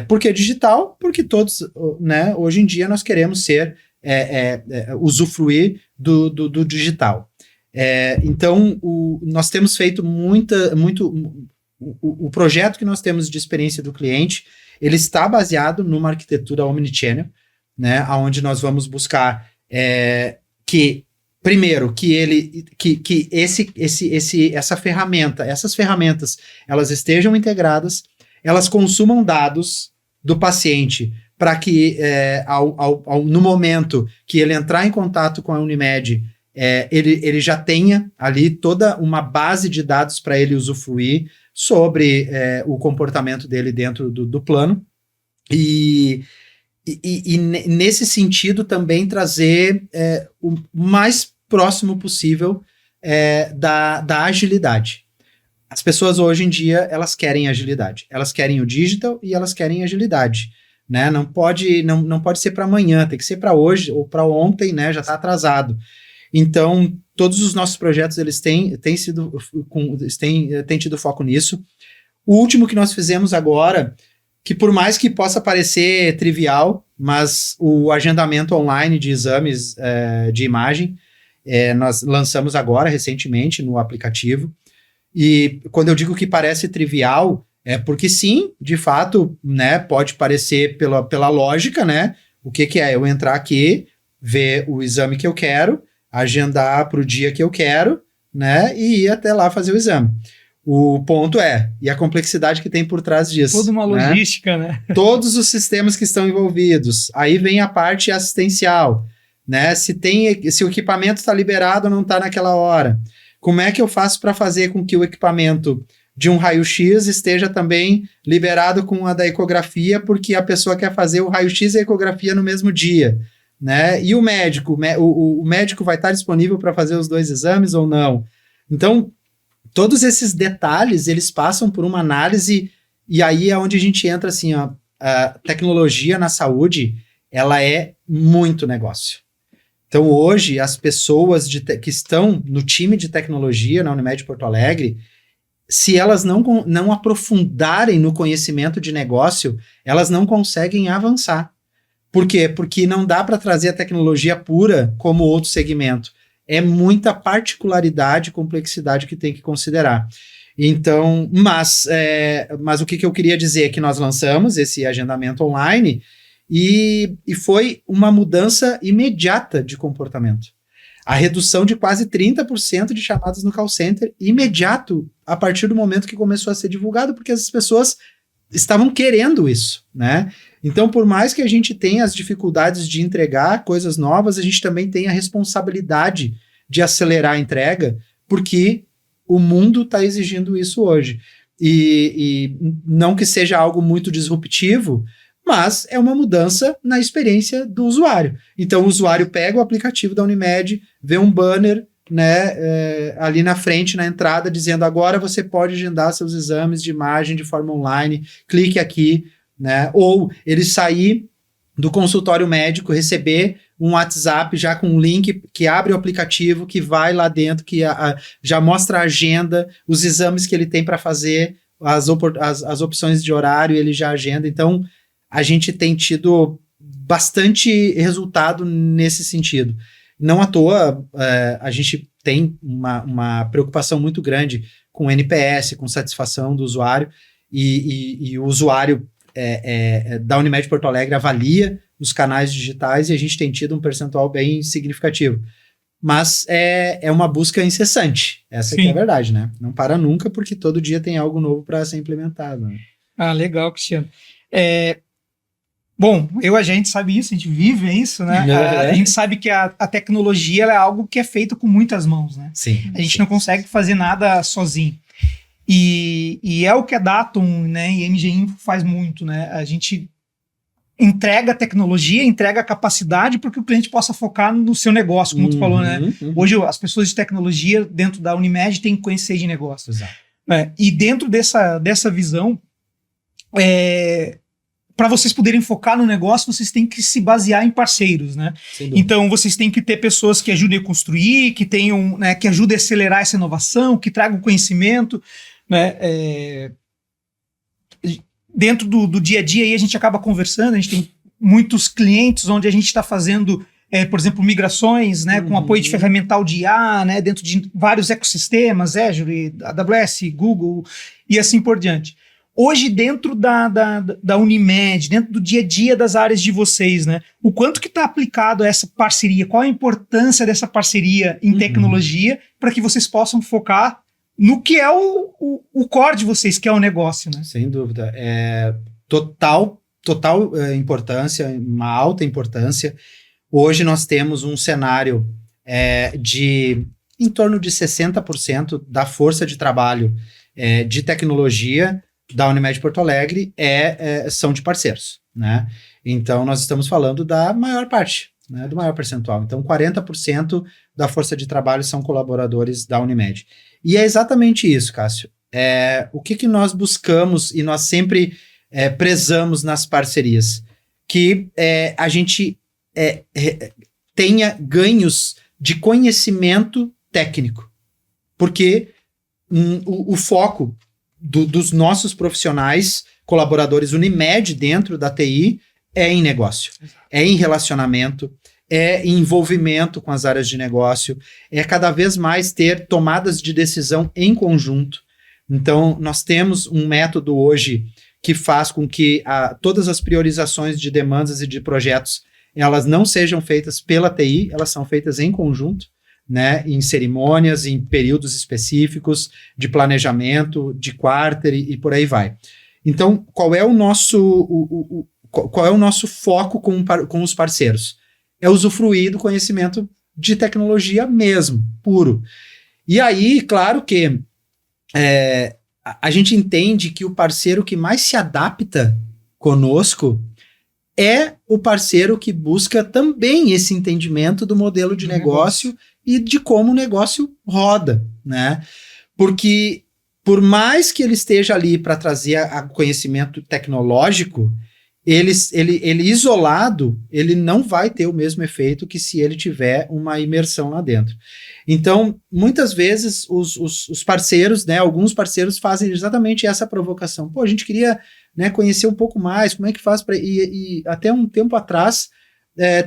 Por que digital? Porque todos, né, hoje em dia, nós queremos usufruir do digital. Então, nós temos feito o projeto que nós temos de experiência do cliente, ele está baseado numa arquitetura omnichannel, né, onde nós vamos buscar essas ferramentas, elas estejam integradas, elas consumam dados do paciente para que no momento que ele entrar em contato com a Unimed, ele já tenha ali toda uma base de dados para ele usufruir sobre o comportamento dele dentro do plano e nesse sentido também trazer o mais próximo possível da agilidade. As pessoas hoje em dia, elas querem agilidade, elas querem o digital e elas querem agilidade, né? Não pode ser para amanhã, tem que ser para hoje ou para ontem, né? Já está atrasado. Então, todos os nossos projetos, eles têm tido foco nisso. O último que nós fizemos agora, que por mais que possa parecer trivial, mas o agendamento online de exames de imagem, nós lançamos agora, recentemente, no aplicativo. E quando eu digo que parece trivial, é porque sim, de fato, né, pode parecer pela lógica, né? O que é? Eu entrar aqui, ver o exame que eu quero, agendar para o dia que eu quero, né, e ir até lá fazer o exame. O ponto e a complexidade que tem por trás disso. Toda uma logística, né? Todos os sistemas que estão envolvidos. Aí vem a parte assistencial, né? Se o equipamento está liberado ou não está naquela hora. Como é que eu faço para fazer com que o equipamento de um raio-x esteja também liberado com a da ecografia, porque a pessoa quer fazer o raio-x e a ecografia no mesmo dia? Né? E o médico? O médico vai estar disponível para fazer os dois exames ou não? Então, todos esses detalhes, eles passam por uma análise, e aí é onde a gente entra assim, ó, a tecnologia na saúde, ela é muito negócio. Então, hoje, as pessoas que estão no time de tecnologia na Unimed Porto Alegre, se elas não aprofundarem no conhecimento de negócio, elas não conseguem avançar. Por quê? Porque não dá para trazer a tecnologia pura como outro segmento. É muita particularidade e complexidade que tem que considerar. Então, mas o que eu queria dizer é que nós lançamos esse agendamento online e foi uma mudança imediata de comportamento. A redução de quase 30% de chamadas no call center imediato a partir do momento que começou a ser divulgado, porque as pessoas estavam querendo isso, né? Então, por mais que a gente tenha as dificuldades de entregar coisas novas, a gente também tem a responsabilidade de acelerar a entrega, porque o mundo está exigindo isso hoje. E não que seja algo muito disruptivo, mas é uma mudança na experiência do usuário. Então, o usuário pega o aplicativo da Unimed, vê um banner, né, ali na frente, na entrada, dizendo: agora você pode agendar seus exames de imagem de forma online, clique aqui, né? Ou ele sair do consultório médico, receber um WhatsApp já com um link que abre o aplicativo, que vai lá dentro, que já mostra a agenda, os exames que ele tem para fazer, as opções de horário, ele já agenda. Então, a gente tem tido bastante resultado nesse sentido. não à toa, a gente tem uma preocupação muito grande com NPS, com satisfação do usuário, e o usuário da Unimed Porto Alegre avalia os canais digitais e a gente tem tido um percentual bem significativo. Mas é uma busca incessante, essa que é a verdade, né? Não para nunca, porque todo dia tem algo novo para ser implementado. Né? Ah, legal, Cristiano. Bom, a gente sabe isso, a gente vive isso, né? A gente sabe que a tecnologia ela é algo que é feito com muitas mãos, né? Sim. A gente não consegue fazer nada sozinho. E é o que a Datum, né, e a MG Info faz muito, né? A gente entrega tecnologia, entrega capacidade para que o cliente possa focar no seu negócio, como tu falou, né? Hoje as pessoas de tecnologia dentro da Unimed têm que conhecer de negócio. Exato. E dentro dessa visão, para vocês poderem focar no negócio, vocês têm que se basear em parceiros, né? Então, vocês têm que ter pessoas que ajudem a construir, que tenham, né, que ajudem a acelerar essa inovação, que tragam conhecimento, né? Dentro do dia a dia, aí a gente acaba conversando, a gente tem muitos clientes onde a gente está fazendo, por exemplo, migrações, né, com apoio de ferramental de IA, né, dentro de vários ecossistemas, Azure, AWS, Google e assim por diante. Hoje, dentro da Unimed, dentro do dia a dia das áreas de vocês, né, o quanto que está aplicado a essa parceria, qual a importância dessa parceria em tecnologia para que vocês possam focar no que é o core de vocês, que é o negócio, né? Sem dúvida. Total importância, uma alta importância. Hoje nós temos um cenário de em torno de 60% da força de trabalho de tecnologia da Unimed Porto Alegre são de parceiros, né? Então, nós estamos falando da maior parte, né, do maior percentual. Então, 40% da força de trabalho são colaboradores da Unimed. E é exatamente isso, Cássio. O que nós buscamos e nós sempre prezamos nas parcerias? Que a gente tenha ganhos de conhecimento técnico. Porque o foco dos nossos profissionais, colaboradores Unimed dentro da TI, é em negócio, é em relacionamento, é em envolvimento com as áreas de negócio, é cada vez mais ter tomadas de decisão em conjunto. Então, nós temos um método hoje que faz com que todas as priorizações de demandas e de projetos, elas não sejam feitas pela TI, elas são feitas em conjunto, né, em cerimônias, em períodos específicos de planejamento, de quarter e por aí vai. Então, qual é o nosso foco com os parceiros? É usufruir do conhecimento de tecnologia mesmo, puro. E aí, claro que a gente entende que o parceiro que mais se adapta conosco é o parceiro que busca também esse entendimento do modelo de negócio e de como o negócio roda, né? Porque por mais que ele esteja ali para trazer conhecimento tecnológico, ele isolado, ele não vai ter o mesmo efeito que se ele tiver uma imersão lá dentro. Então, muitas vezes, os parceiros, né, alguns parceiros fazem exatamente essa provocação. Pô, a gente queria, né, conhecer um pouco mais, como é que faz para... E até um tempo atrás,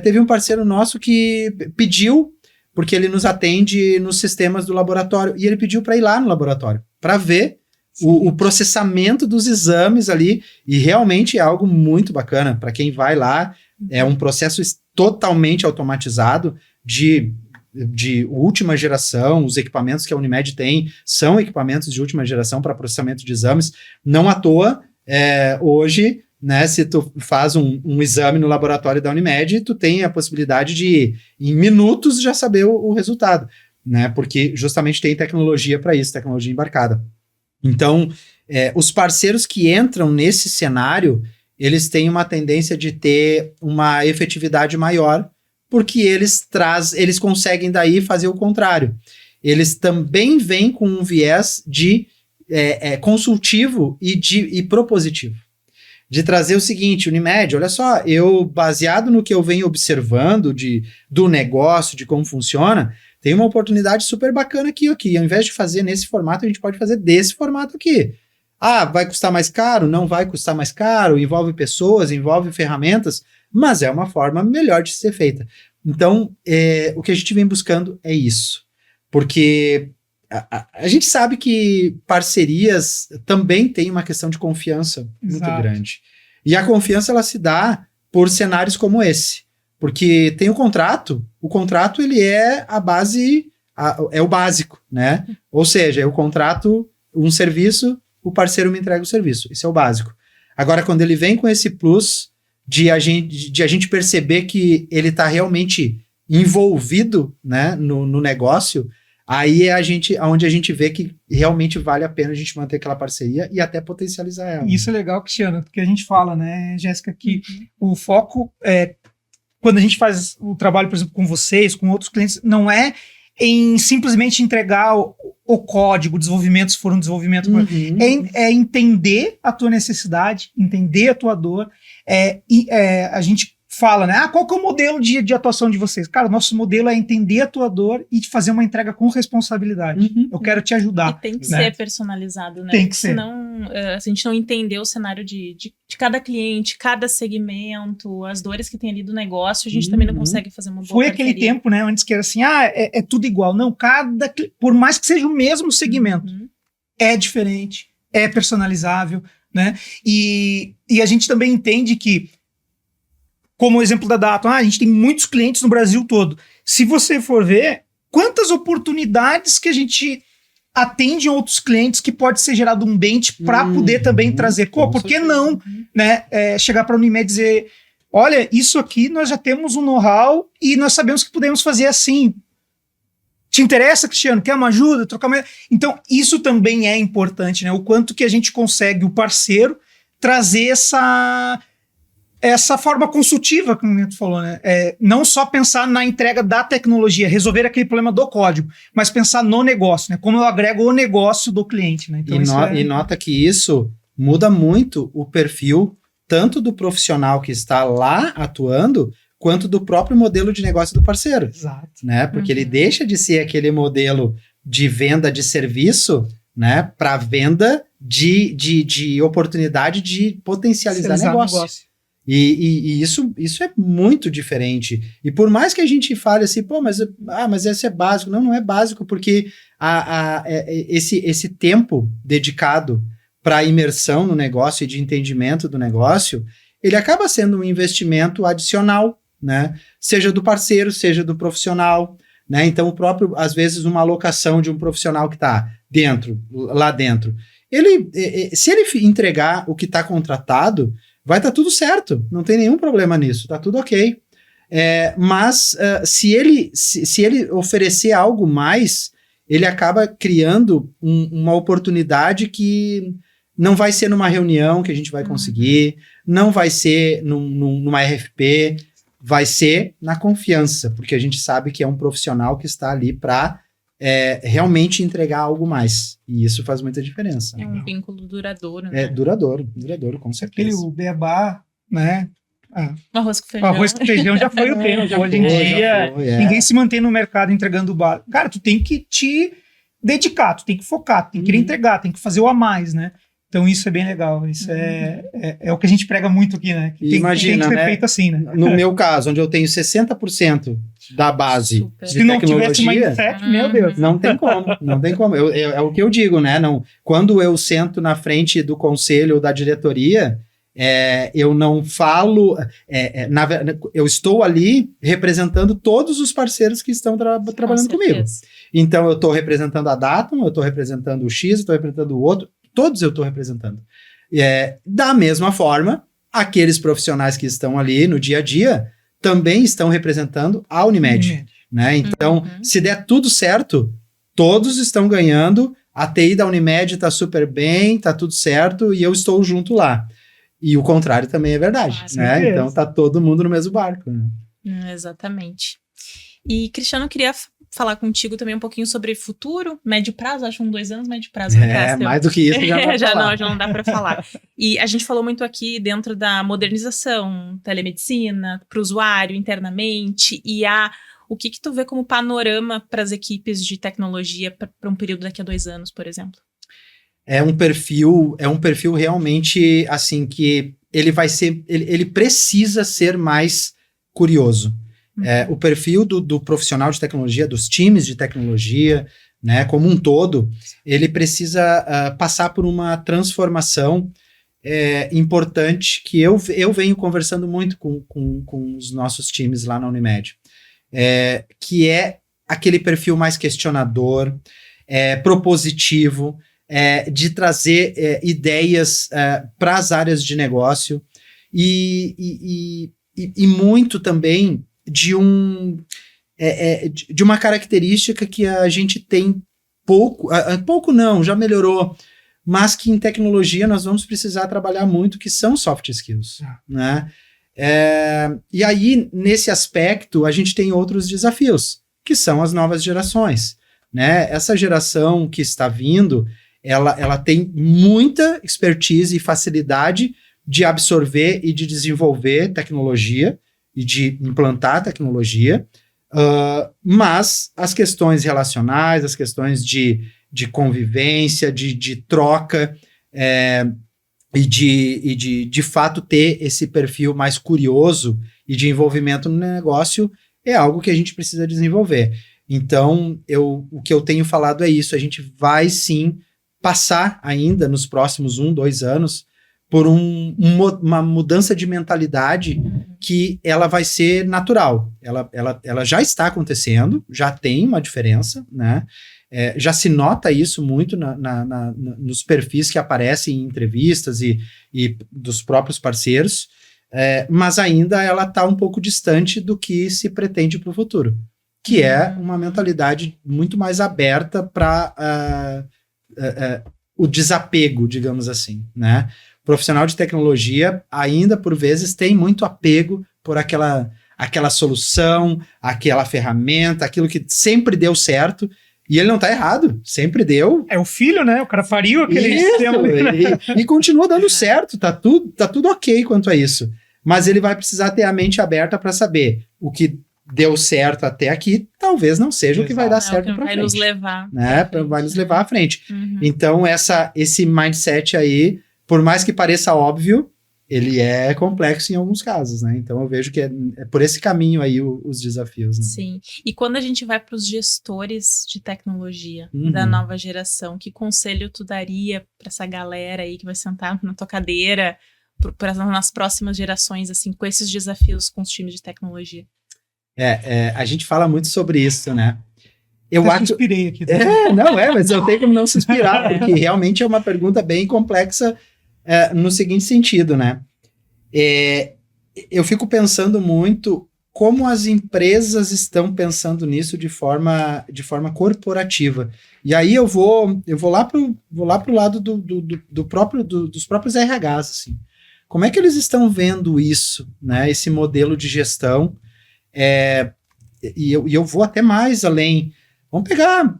teve um parceiro nosso que pediu, porque ele nos atende nos sistemas do laboratório, e ele pediu para ir lá no laboratório, para ver o processamento dos exames ali, e realmente é algo muito bacana. Para quem vai lá, é um processo totalmente automatizado de última geração. Os equipamentos que a Unimed tem são equipamentos de última geração para processamento de exames. Não à toa, hoje, né, se tu faz um exame no laboratório da Unimed, tu tem a possibilidade de, em minutos, já saber o resultado, né, porque justamente tem tecnologia para isso, tecnologia embarcada. Então, os parceiros que entram nesse cenário, eles têm uma tendência de ter uma efetividade maior, porque eles conseguem daí fazer o contrário. Eles também vêm com um viés de consultivo e propositivo. De trazer o seguinte: Unimed, olha só, baseado no que eu venho observando do negócio, de como funciona, tem uma oportunidade super bacana aqui. Ao invés de fazer nesse formato, a gente pode fazer desse formato aqui. Ah, vai custar mais caro? Não vai custar mais caro, envolve pessoas, envolve ferramentas, mas é uma forma melhor de ser feita. Então, o que a gente vem buscando é isso. Porque a gente sabe que parcerias também tem uma questão de confiança muito grande. E a confiança, ela se dá por cenários como esse. Porque tem o contrato ele é a base, é o básico, né? Ou seja, eu contrato um serviço, o parceiro me entrega o serviço. Esse é o básico. Agora, quando ele vem com esse plus de a gente perceber que ele está realmente envolvido, né, no negócio, aí é onde a gente vê que realmente vale a pena a gente manter aquela parceria e até potencializar ela. Isso é legal, Cristiano, porque a gente fala, né, Jéssica, que o foco quando a gente faz o trabalho, por exemplo, com vocês, com outros clientes, não é em simplesmente entregar o código, o desenvolvimento, se for um desenvolvimento, é entender a tua necessidade, entender a tua dor, a gente fala, né, qual que é o modelo de atuação de vocês? Cara, o nosso modelo é entender a tua dor e fazer uma entrega com responsabilidade. Eu quero te ajudar. E tem que né? ser personalizado, né? Tem que ser. Senão, se a gente não entender o cenário de cada cliente, cada segmento, as dores que tem ali do negócio, a gente também não consegue fazer uma boa Foi parceria. aquele tempo, né, antes que era assim, é tudo igual. Não, por mais que seja o mesmo segmento, é diferente, é personalizável, né? E a gente também entende que, como o exemplo da Datum, a gente tem muitos clientes no Brasil todo. Se você for ver, quantas oportunidades que a gente atende em outros clientes que pode ser gerado um bench para poder também trazer. Por que não, né, chegar para a Unimed e dizer, olha, isso aqui nós já temos um know-how e nós sabemos que podemos fazer assim. Te interessa, Cristiano? Quer uma ajuda? Trocar uma... Então, isso também é importante, né? O quanto que a gente consegue, o parceiro, trazer essa forma consultiva, como tu falou, né? Não só pensar na entrega da tecnologia, resolver aquele problema do código, mas pensar no negócio, né? Como eu agrego o negócio do cliente, né? Então, e nota que isso muda muito o perfil tanto do profissional que está lá atuando, quanto do próprio modelo de negócio do parceiro. Exato. Né? Porque ele deixa de ser aquele modelo de venda de serviço, né, para venda de oportunidade de potencializar negócio. E isso é muito diferente. E por mais que a gente fale assim, mas esse é básico. Não é básico, porque esse tempo dedicado para imersão no negócio e de entendimento do negócio, ele acaba sendo um investimento adicional, né? Seja do parceiro, seja do profissional, né? Então, às vezes, uma alocação de um profissional que está lá dentro, se ele entregar o que está contratado, vai estar tudo certo, não tem nenhum problema nisso, está tudo ok. Mas se ele oferecer algo mais, ele acaba criando uma oportunidade que não vai ser numa reunião que a gente vai conseguir, não vai ser numa RFP, vai ser na confiança, porque a gente sabe que é um profissional que está ali para realmente entregar algo mais. E isso faz muita diferença. É um vínculo duradouro, né? Duradouro, com certeza. Aquele beabá, né? Arroz com feijão. Arroz com feijão já foi o tempo. Hoje em dia, ninguém se mantém no mercado entregando bar. Cara, tu tem que te dedicar, tu tem que focar, tu tem que querer entregar, tem que fazer o a mais, né? Então isso é bem legal, isso é o que a gente prega muito aqui, né? Que imagina, tem que ser feito assim, né? No meu caso, onde eu tenho 60% da base de se não tivesse tecnologia, mindset, meu Deus. não tem como. É o que eu digo, né? Quando eu sento na frente do conselho ou da diretoria, eu não falo, eu estou ali representando todos os parceiros que estão trabalhando comigo. Então eu estou representando a Datum, eu estou representando o X, eu estou representando o outro, todos eu estou representando. Da mesma forma, aqueles profissionais que estão ali no dia a dia também estão representando a Unimed. Né? Então, se der tudo certo, todos estão ganhando, a TI da Unimed está super bem, está tudo certo, e eu estou junto lá. E o contrário também é verdade. Né? Então, está todo mundo no mesmo barco. Né? Exatamente. E, Cristiano, eu queria falar contigo também um pouquinho sobre futuro, médio prazo, acho 2 anos, médio prazo. Mais do que isso já não dá para falar. E a gente falou muito aqui dentro da modernização, telemedicina, para o usuário internamente, e o que tu vê como panorama para as equipes de tecnologia para um período daqui a 2 anos, por exemplo? É um perfil realmente assim que ele precisa ser mais curioso. O perfil do profissional de tecnologia, dos times de tecnologia, né, como um todo, ele precisa passar por uma transformação importante que eu venho conversando muito com os nossos times lá na Unimed, que é aquele perfil mais questionador, propositivo, de trazer ideias para as áreas de negócio e muito também de uma característica que a gente tem pouco não, já melhorou, mas que em tecnologia nós vamos precisar trabalhar muito, que são soft skills, né? E aí, nesse aspecto, a gente tem outros desafios, que são as novas gerações, né? Essa geração que está vindo, ela tem muita expertise e facilidade de absorver e de desenvolver tecnologia e de implantar tecnologia, mas as questões relacionais, as questões de convivência, de troca, e de fato ter esse perfil mais curioso e de envolvimento no negócio é algo que a gente precisa desenvolver. Então, o que eu tenho falado é isso, a gente vai sim passar ainda nos próximos 1-2 anos por uma mudança de mentalidade que ela vai ser natural. Ela já está acontecendo, já tem uma diferença, né? Já se nota isso muito nos perfis que aparecem em entrevistas e dos próprios parceiros, mas ainda ela está um pouco distante do que se pretende para o futuro, que é uma mentalidade muito mais aberta para o desapego, digamos assim, né? O profissional de tecnologia ainda, por vezes, tem muito apego por aquela solução, aquela ferramenta, aquilo que sempre deu certo. E ele não tá errado, sempre deu. É o filho, né? O cara pariu aquele sistema. E continua dando certo, tá tudo ok quanto a isso. Mas ele vai precisar ter a mente aberta para saber o que deu certo até aqui, talvez não seja o que vai dar certo para frente. Vai nos levar. Né? Vai nos levar à frente. Então, esse mindset aí, por mais que pareça óbvio, ele é complexo em alguns casos, né? Então eu vejo que é por esse caminho aí os desafios. Né? Sim. E quando a gente vai para os gestores de tecnologia da nova geração, que conselho tu daria para essa galera aí que vai sentar na tua cadeira nas próximas gerações, assim, com esses desafios com os times de tecnologia? A gente fala muito sobre isso, né? Eu acho. Inspirei aqui. Mas eu tenho como não se inspirar, porque realmente é uma pergunta bem complexa. No seguinte sentido, né? Eu fico pensando muito como as empresas estão pensando nisso de forma corporativa. E aí eu vou lá pro lado dos próprios RHs, assim. Como é que eles estão vendo isso, né? Esse modelo de gestão? E eu vou até mais além. Vamos pegar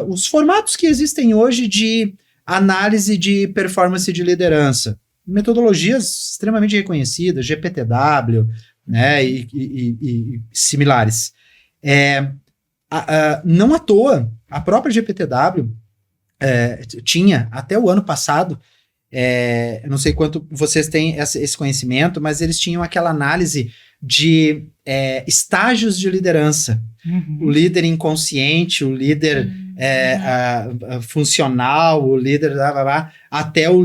os formatos que existem hoje de análise de performance de liderança. Metodologias extremamente reconhecidas, GPTW, né, e similares. Não à toa, a própria GPTW tinha, até o ano passado, eu não sei quanto vocês têm esse conhecimento, mas eles tinham aquela análise de estágios de liderança. O líder inconsciente, o líder funcional, o líder até o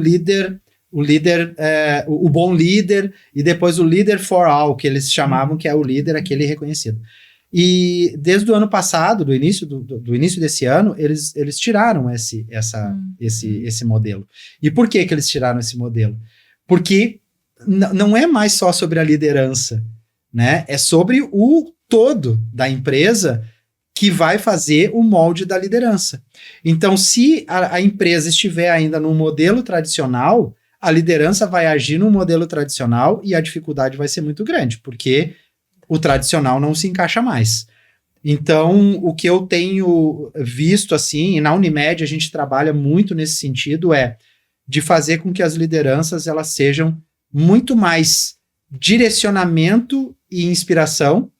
bom líder e depois o líder for all, que eles chamavam, que é o líder aquele reconhecido. E desde o ano passado, do início desse ano, eles tiraram esse modelo. E por que eles tiraram esse modelo? Porque não é mais só sobre a liderança, né? É sobre o todo da empresa que vai fazer o molde da liderança. Então, se a empresa estiver ainda num modelo tradicional, a liderança vai agir no modelo tradicional e a dificuldade vai ser muito grande, porque o tradicional não se encaixa mais. Então, o que eu tenho visto, assim, e na Unimed a gente trabalha muito nesse sentido, de fazer com que as lideranças elas sejam muito mais direcionamento e inspiração,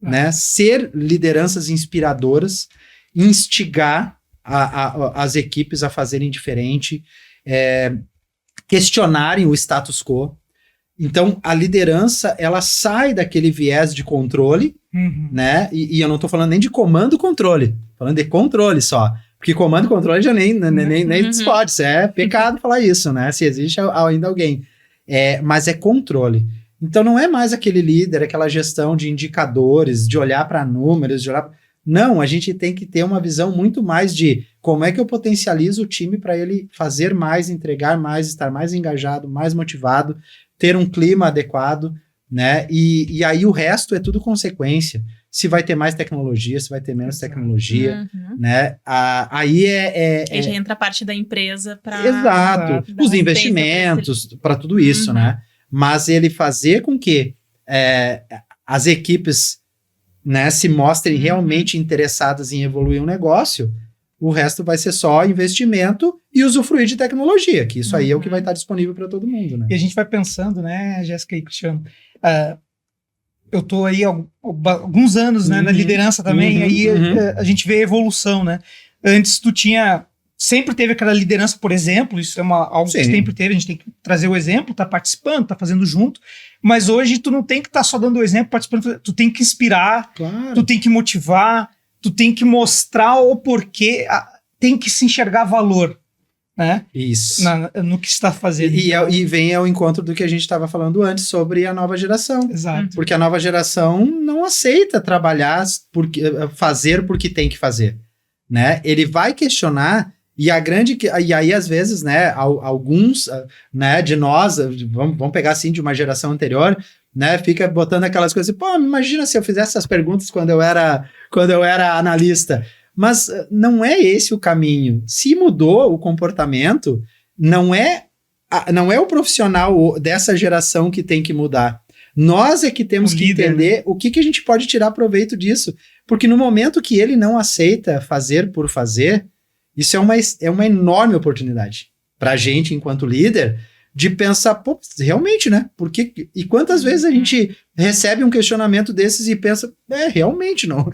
né? Ser lideranças inspiradoras, instigar as equipes a fazerem diferente, questionarem o status quo, Então, a liderança, ela sai daquele viés de controle, né? E eu não tô falando nem de comando-controle, falando de controle só. Porque comando e controle já nem se pode, isso é pecado falar isso, né? Se existe ainda alguém. Mas é controle. Então, não é mais aquele líder, aquela gestão de indicadores, de olhar para números, de olhar... Não, a gente tem que ter uma visão muito mais de como é que eu potencializo o time para ele fazer mais, entregar mais, estar mais engajado, mais motivado, ter um clima adequado, né? E aí o resto é tudo consequência. Se vai ter mais tecnologia, se vai ter menos tecnologia, né? Aí Aí já entra a parte da empresa para... Exato. Os investimentos, para tudo isso, né? Mas ele fazer com que as equipes, né, se mostrem realmente interessadas em evoluir um negócio, o resto vai ser só investimento e usufruir de tecnologia, que isso aí é o que vai estar disponível para todo mundo, né? E a gente vai pensando, né, Jéssica e Cristiano, eu tô aí há alguns anos, né, na liderança também, aí a gente vê a evolução, né? Antes tu sempre teve aquela liderança, por exemplo, isso é algo que sempre teve, a gente tem que trazer o exemplo, tá participando, tá fazendo junto, mas hoje tu não tem que estar só dando o exemplo, participando, tu tem que inspirar, tu tem que motivar, tu tem que mostrar o porquê, tem que se enxergar valor, né? Isso. No que está fazendo. E vem ao encontro do que a gente estava falando antes sobre a nova geração. Exato. Porque a nova geração não aceita trabalhar, fazer porque tem que fazer, né? Ele vai questionar. E aí, às vezes, né, alguns, né, de nós, vamos pegar assim, de uma geração anterior, né, fica botando aquelas coisas assim, pô, imagina se eu fizesse essas perguntas quando eu era analista. Mas não é esse o caminho. Se mudou o comportamento, não é o profissional dessa geração que tem que mudar. Nós é que temos que entender o que a gente pode tirar proveito disso. Porque no momento que ele não aceita fazer por fazer, isso é uma enorme oportunidade para a gente, enquanto líder, de pensar, pô, realmente, né? E quantas vezes a gente recebe um questionamento desses e pensa, realmente, não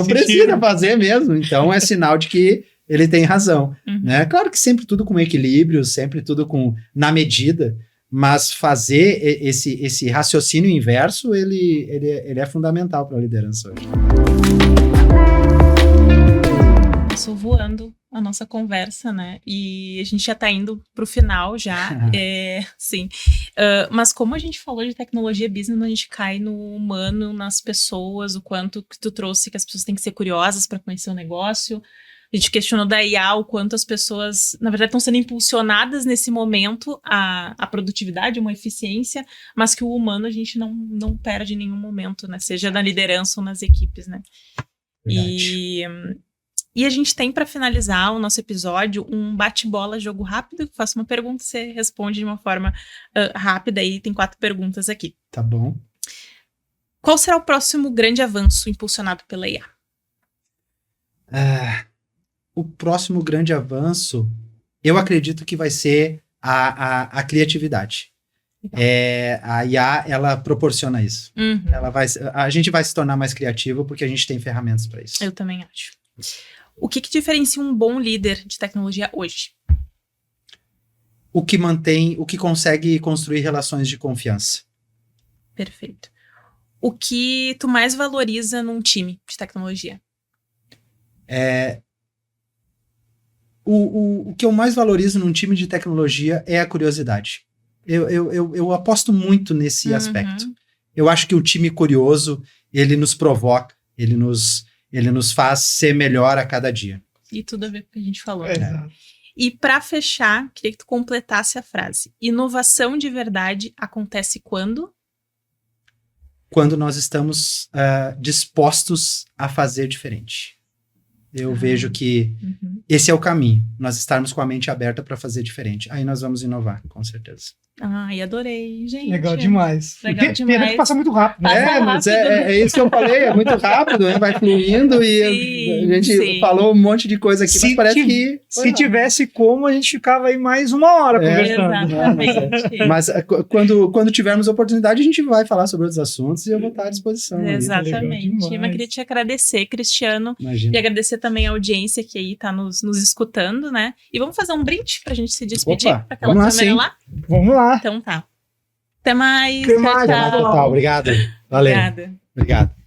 precisa fazer mesmo. Então, é sinal de que ele tem razão, né? Claro que sempre tudo com equilíbrio, sempre tudo na medida, mas fazer esse raciocínio inverso, ele é fundamental para a liderança hoje. Passou voando a nossa conversa, né? E a gente já tá indo pro final já. Sim. Mas como a gente falou de tecnologia business, a gente cai no humano, nas pessoas, o quanto que tu trouxe que as pessoas têm que ser curiosas para conhecer o negócio. A gente questionou da IA o quanto as pessoas, na verdade, estão sendo impulsionadas nesse momento a produtividade, uma eficiência, mas que o humano a gente não perde em nenhum momento, né? Seja na liderança ou nas equipes, né? E a gente tem, para finalizar o nosso episódio, um bate-bola, jogo rápido. Eu faço uma pergunta, você responde de uma forma rápida, e tem 4 perguntas aqui. Tá bom. Qual será o próximo grande avanço impulsionado pela IA? O próximo grande avanço, eu acredito que vai ser a criatividade. A IA, ela proporciona isso. A gente vai se tornar mais criativo porque a gente tem ferramentas para isso. Eu também acho. O que diferencia um bom líder de tecnologia hoje? O que consegue construir relações de confiança. Perfeito. O que tu mais valoriza num time de tecnologia? O que eu mais valorizo num time de tecnologia é a curiosidade. Eu aposto muito nesse aspecto. Eu acho que o time curioso, ele nos provoca, ele nos faz ser melhor a cada dia. E tudo a ver com o que a gente falou. E para fechar, queria que tu completasse a frase. Inovação de verdade acontece quando? Quando nós estamos dispostos a fazer diferente. Eu vejo que esse é o caminho. Nós estarmos com a mente aberta para fazer diferente. Aí nós vamos inovar, com certeza. Ai, adorei, gente. Legal demais. Legal demais. Pena que passa muito rápido. Mas é isso que eu falei, é muito rápido, né? Vai fluindo e a gente falou um monte de coisa aqui, mas parece que... Se tivesse como, a gente ficava aí mais 1 hora conversando. Exatamente. Mas quando tivermos oportunidade, a gente vai falar sobre outros assuntos e eu vou estar à disposição. Exatamente. Mas queria te agradecer, Cristiano. Imagina. E agradecer também a audiência que aí tá nos escutando, né? E vamos fazer um brinde pra gente se despedir. Opa, pra aquela vamos lá, câmera sim. lá? Vamos lá. Então tá. Até mais. Até mais, Tchau, tchau. Total, obrigado. Valeu. Obrigada. Obrigado.